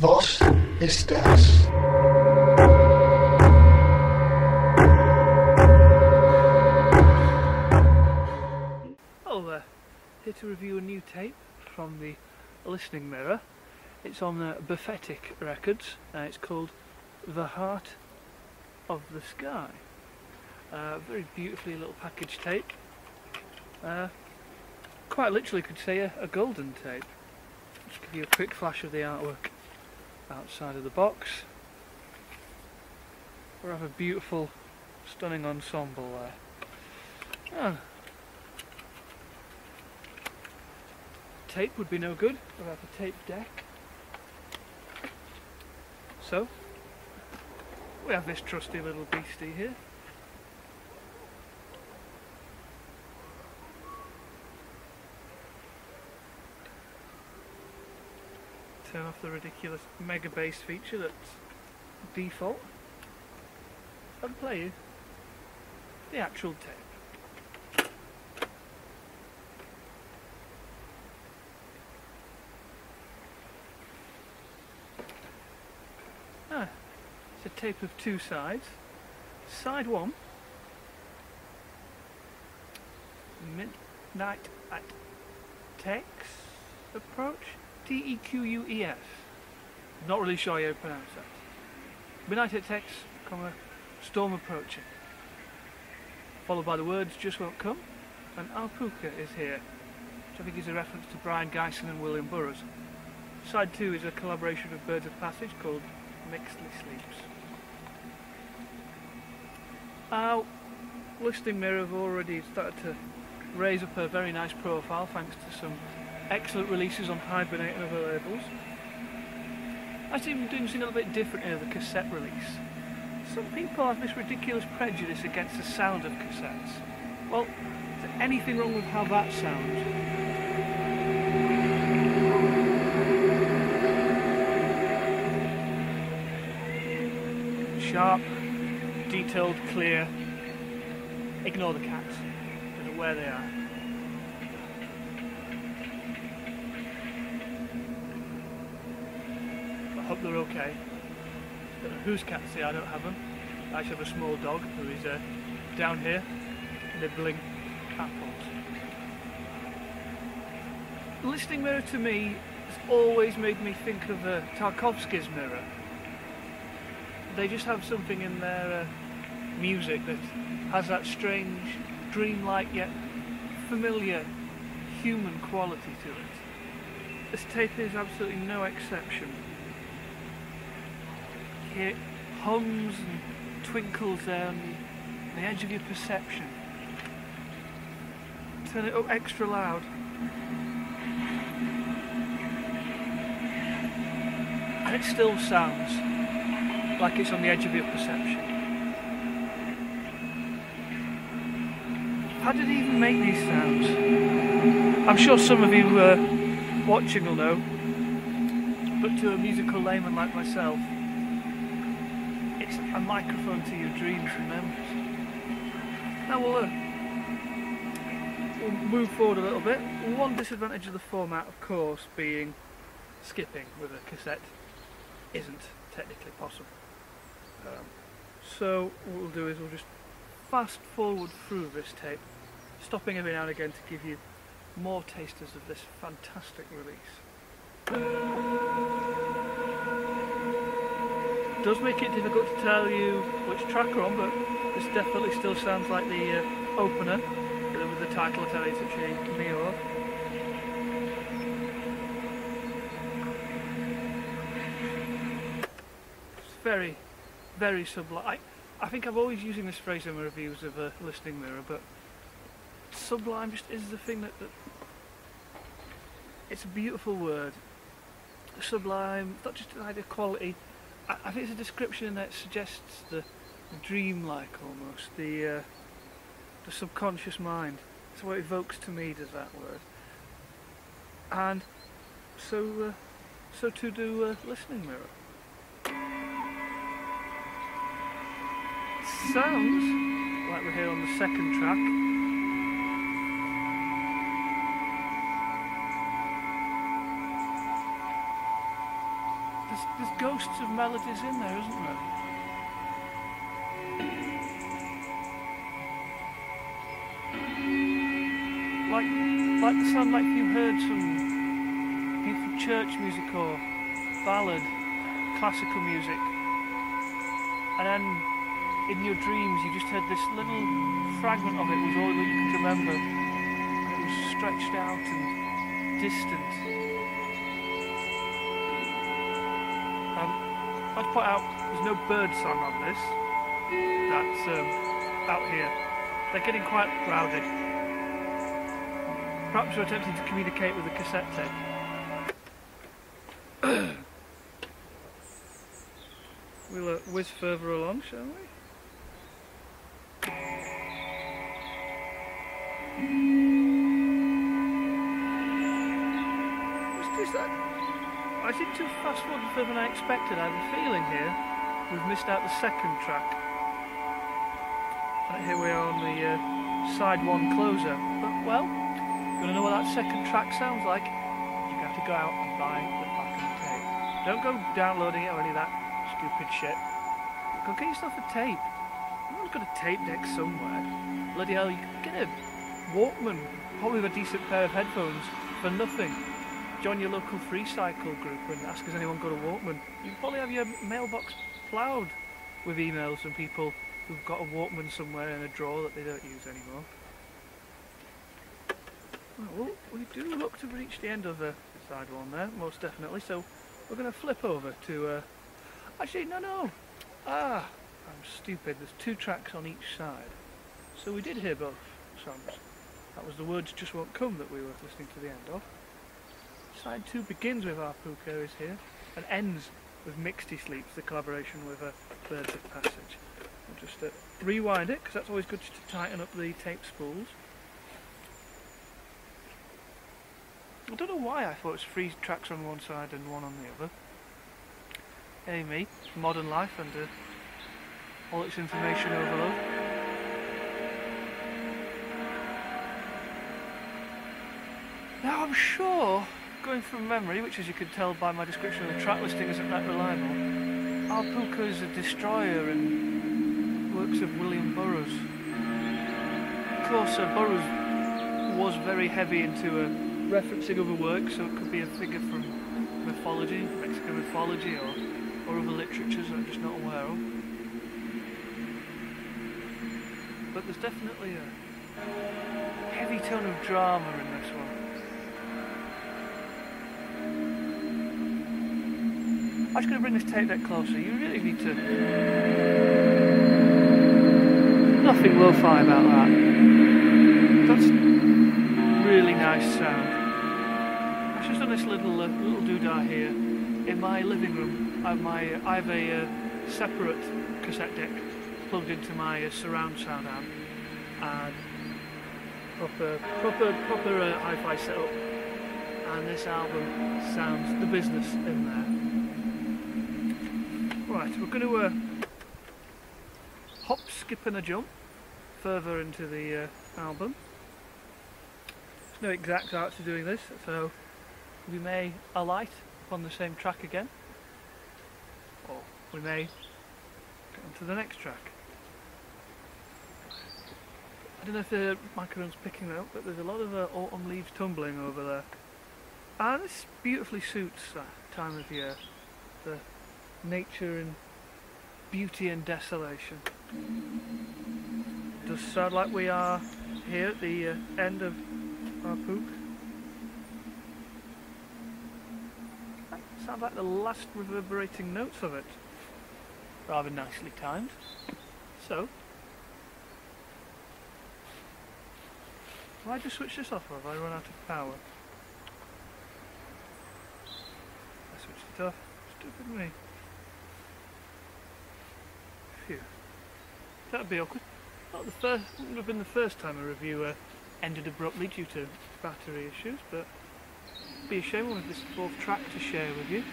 Was ist das? Hello there, here to review a new tape from the Listening Mirror. It's on Bathetic Records. It's called The Heart of the Sky. Very beautifully little package tape. Quite literally could say a golden tape. Just give you a quick flash of the artwork outside of the box. We have a beautiful, stunning ensemble there. Tape would be no good without a tape deck. So, we have this trusty little beastie here. Turn off the ridiculous mega bass feature that's default and play you the actual tape. It's a tape of two sides. Side one, Midnight at Tex approach. Tequeus. Not really sure how you pronounce that. Midnight at Tex, storm approaching. Followed by the words just won't come, and Alpuka is here, which I think is a reference to Brian Geisen and William Burroughs. Side 2 is a collaboration of Birds of Passage called Mixedly Sleeps. Our Listening Mirror have already started to raise up a very nice profile thanks to some excellent releases on Hibernate and other labels. I seem to be doing something a little bit different here, the cassette release. Some people have this ridiculous prejudice against the sound of cassettes. Well, is there anything wrong with how that sounds? Sharp, detailed, clear. Ignore the cats. Don't know where they are. I hope they're okay. Don't know whose cats they are, I don't have them. I actually have a small dog who is down here nibbling apples. The Listening Mirror to me has always made me think of Tarkovsky's Mirror. They just have something in their music that has that strange, dreamlike yet familiar human quality to it. This tape is absolutely no exception. It hums and twinkles there on the edge of your perception. Turn it up extra loud. And it still sounds like it's on the edge of your perception. How did he even make these sounds? I'm sure some of you watching will know, but to a musical layman like myself, it's a microphone to your dreams and memories. Now we'll move forward a little bit. One disadvantage of the format, of course, being skipping with a cassette isn't technically possible. So what we'll do is we'll just fast forward through this tape, stopping every now and again to give you more tasters of this fantastic release. It does make it difficult to tell you which track we're on, but this definitely still sounds like the opener with the title Atelier to Mio. It's very, very sublime. I think I've always using this phrase in my reviews of a Listening Mirror, but sublime just is the thing that it's a beautiful word. Sublime, not just an idea of quality. I think it's a description in there that suggests the dreamlike almost, the subconscious mind. That's what it evokes to me, does that word. And so too do Listening Mirror. Sounds like we're here on the second track. there's ghosts of melodies in there, isn't there? Like the sound like you heard some beautiful church music or ballad, classical music, and then in your dreams you just heard this little fragment of it was all that you could remember, and it was stretched out and distant. I'd point out there's no bird song on this. That's out here. They're getting quite crowded. Perhaps we're attempting to communicate with a cassette tape. We'll whiz further along, shall we? What's that? I seem to have fast forwarded further than I expected. I have a feeling here we've missed out the second track. And here we are on the side one closer. But, well, you want to know what that second track sounds like? You have to go out and buy the fucking tape. Don't go downloading it or any of that stupid shit. Go get yourself a tape. Everyone's got a tape deck somewhere. Bloody hell, you can get a Walkman, probably with a decent pair of headphones, for nothing. Join your local free cycle group and ask has anyone got a Walkman. You probably have your mailbox ploughed with emails from people who've got a Walkman somewhere in a drawer that they don't use anymore. Well, we do look to reach the end of the side one there, most definitely, so we're going to flip over to... Actually, no! I'm stupid, there's two tracks on each side. So we did hear both songs. That was The Words Just Won't Come that we were listening to the end of. Side 2 begins with Our Puka Is Here and ends with Mixty Sleeps, the collaboration with Birds of Passage. I'll just rewind it, because that's always good just to tighten up the tape spools. I don't know why I thought it was 3 tracks on one side and 1 on the other. Hey me, modern life and all its information overload. Now I'm sure, going from memory, which as you can tell by my description of the track listing isn't that reliable, Our Puka is a destroyer in works of William Burroughs. Of course, Burroughs was very heavy into referencing other works, so it could be a figure from mythology, Mexican mythology, or other literatures that I'm just not aware of. But there's definitely a heavy tone of drama in this one. I'm just going to bring this tape deck closer. You really need to... Nothing lo-fi about that. That's really nice sound. I've just done this little doodah here. In my living room, I have a separate cassette deck plugged into my surround sound amp, and proper hi-fi setup. And this album sounds the business in there. Right, we're going to hop, skip and a jump further into the album. There's no exact art to doing this, so we may alight upon the same track again, or we may get on to the next track. I don't know if the microphone's picking that up, but there's a lot of autumn leaves tumbling over there. And this beautifully suits that time of year. The nature and beauty and desolation. It does sound like we are here at the end of Our Puka. That sounds like the last reverberating notes of it. Rather nicely timed. So, have I just switched this off or have I run out of power? I switched it off. Stupid me. Phew. That'd be awkward. Not the first, wouldn't have been the first time a review ended abruptly due to battery issues, but it'd be a shame with this 4th track to share with you.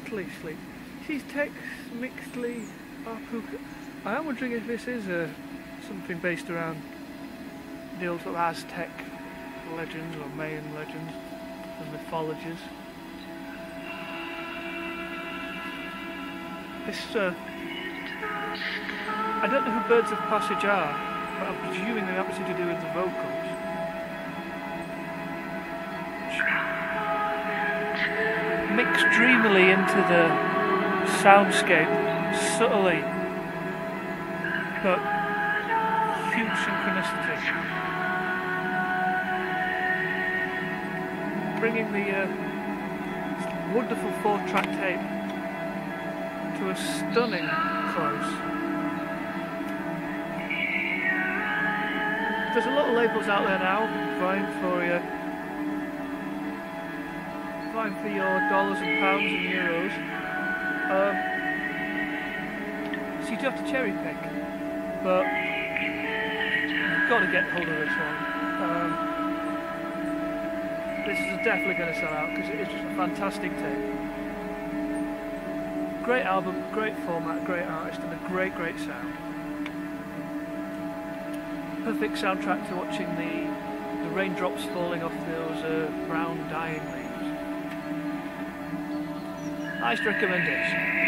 totally asleep. She's Tex Mixley Arpuka. I am wondering if this is something based around the old sort of Aztec legends or Mayan legends and mythologies. This, I don't know who Birds of Passage are, but I'm presuming they have something to do with the vocals. Mixed dreamily into the soundscape, subtly, but huge synchronicity. Bringing the wonderful 4-track tape to a stunning close. There's a lot of labels out there now vying for your dollars and pounds and euros. So you do have to cherry pick, but you've got to get hold of this one. This is definitely going to sell out because it is just a fantastic tape. Great album, great format, great artist, and a great sound. Perfect soundtrack to watching the raindrops falling off those brown dying leaves. Nice recommendation.